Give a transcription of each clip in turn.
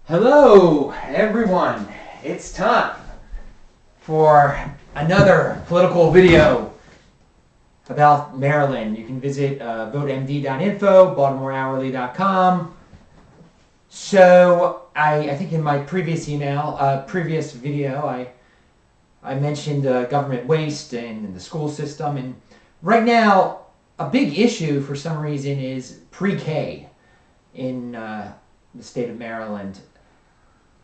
Hello, everyone. It's time for another political video about Maryland. You can visit VoteMD.info, BaltimoreHourly.com. So, I think in my previous video, I mentioned government waste and the school system. And right now, a big issue for some reason is pre-K in the state of Maryland.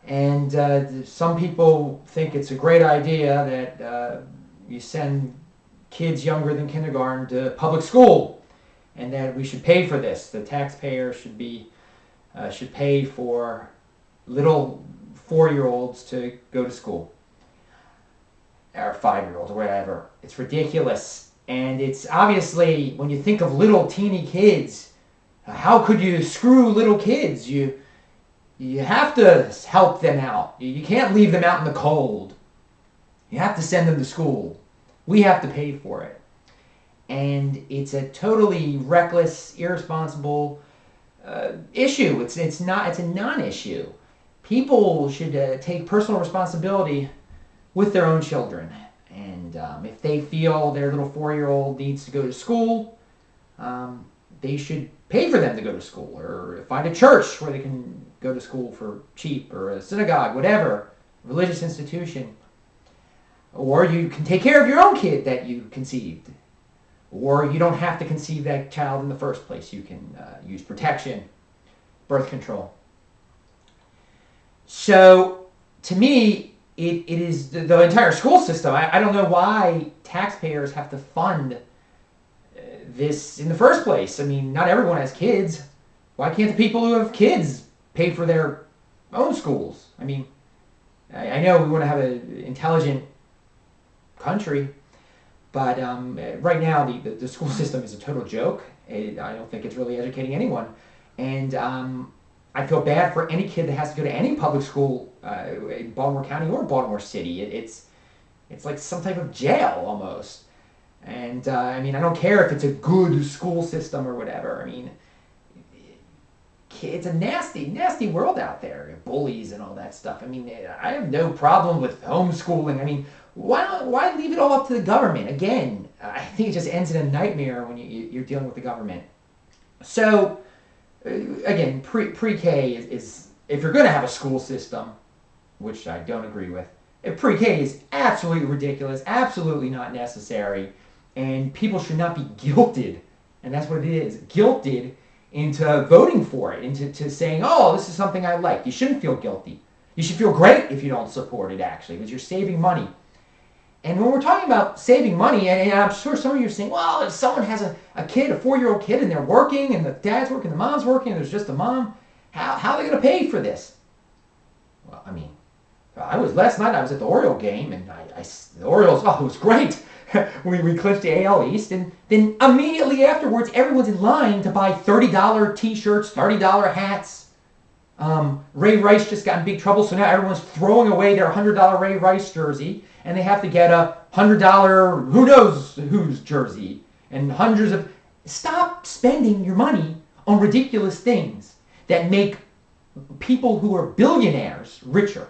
And some people think it's a great idea that you send kids younger than kindergarten to public school, and that we should pay for this. The taxpayer should pay for little 4-year-olds to go to school, or 5-year-olds, or whatever. It's ridiculous, and it's obviously, when you think of little teeny kids, how could you screw little kids? You have to help them out. You can't leave them out in the cold. You have to send them to school. We have to pay for it. And it's a totally reckless, irresponsible issue. It's a non-issue. People should take personal responsibility with their own children. And if they feel their little 4-year-old needs to go to school, they should pay for them to go to school, or find a church where they can go to school for cheap, or a synagogue, whatever, religious institution. Or you can take care of your own kid that you conceived. Or you don't have to conceive that child in the first place. You can use protection, birth control. So, to me, it is the entire school system. I don't know why taxpayers have to fund this in the first place. I mean, not everyone has kids. Why can't the people who have kids pay for their own schools? I mean, I know we want to have an intelligent country, but right now the school system is a total joke. I don't think it's really educating anyone. And I feel bad for any kid that has to go to any public school in Baltimore County or Baltimore City. It's like some type of jail almost. And I mean, I don't care if it's a good school system or whatever. I mean, it's a nasty, nasty world out there. Bullies and all that stuff. I mean, I have no problem with homeschooling. I mean, why leave it all up to the government? Again, I think it just ends in a nightmare when you're dealing with the government. So, again, pre-K is, if you're going to have a school system, which I don't agree with, pre-K is absolutely ridiculous, absolutely not necessary, and people should not be guilted, and that's what it is, guilted into voting for it, into saying, oh, this is something I like. You shouldn't feel guilty. You should feel great if you don't support it, actually, because you're saving money. And when we're talking about saving money, and I'm sure some of you are saying, well, if someone has a kid, a 4-year-old kid, and they're working, and the dad's working, the mom's working, and there's just a mom, how are they going to pay for this? Well, I mean, last night I was at the Oriole game, and the Orioles, it was great. we clinched the AL East, and then immediately afterwards, everyone's in line to buy $30 t-shirts, $30 hats. Ray Rice just got in big trouble, so now everyone's throwing away their $100 Ray Rice jersey, and they have to get a $100 who knows whose jersey, and hundreds of... Stop spending your money on ridiculous things that make people who are billionaires richer.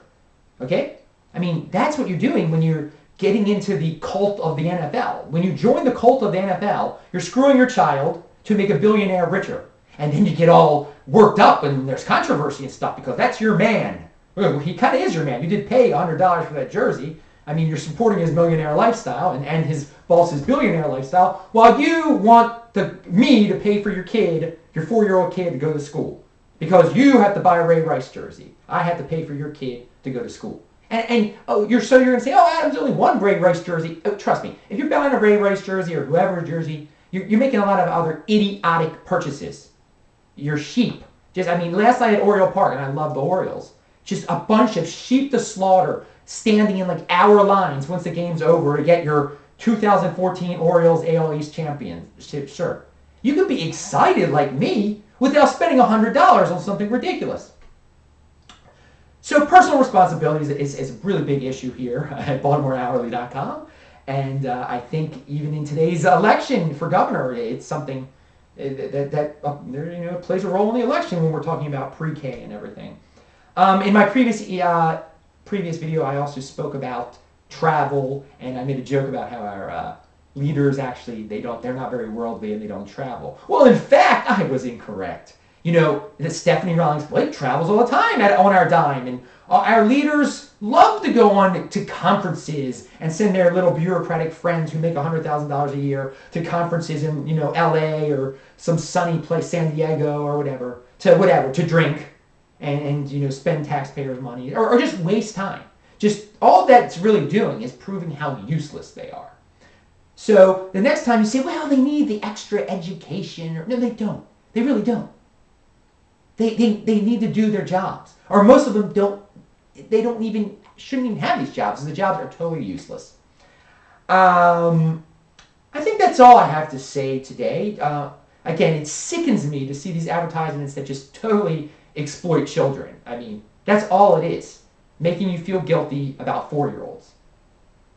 Okay? I mean, that's what you're doing when you're getting into the cult of the NFL. When you join the cult of the NFL, you're screwing your child to make a billionaire richer. And then you get all worked up and there's controversy and stuff because that's your man. Well, he kind of is your man. You did pay $100 for that jersey. I mean, you're supporting his millionaire lifestyle and his boss's billionaire lifestyle, while you want me to pay for your kid, your 4-year-old kid, to go to school. Because you have to buy a Ray Rice jersey. I have to pay for your kid to go to school. And you're going to say, oh, Adam's only one Ray Rice jersey. Oh, trust me, if you're buying a Ray Rice jersey or whoever's jersey, you're making a lot of other idiotic purchases. You're sheep. Last night at Oriole Park, and I love the Orioles, just a bunch of sheep to slaughter, standing in like hour lines once the game's over to get your 2014 Orioles AL East championship shirt. You could be excited like me without spending $100 on something ridiculous. So personal responsibility is a really big issue here at BaltimoreHourly.com. And I think even in today's election for governor, it's something that plays a role in the election when we're talking about pre-K and everything. In my previous video, I also spoke about travel, and I made a joke about how our leaders actually they're not very worldly and they don't travel. Well, in fact, I was incorrect. You know, that Stephanie Rawlings Blake travels all the time on our dime, and our leaders love to go on to conferences and send their little bureaucratic friends who make $100,000 a year to conferences in L.A. or some sunny place, San Diego or whatever, to drink and spend taxpayers' money or just waste time. Just all that's really doing is proving how useless they are. So the next time you say, well, they need the extra education, no, they don't. They really don't. They need to do their jobs, or most of them don't. They shouldn't even have these jobs, because the jobs are totally useless. I think that's all I have to say today. Again, it sickens me to see these advertisements that just totally exploit children. I mean, that's all it is, making you feel guilty about 4-year-olds,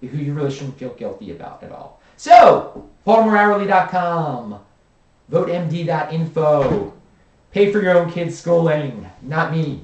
who you really shouldn't feel guilty about at all. So, BaltimoreHourly.com, VoteMD.info. Pay for your own kids' schooling, not me.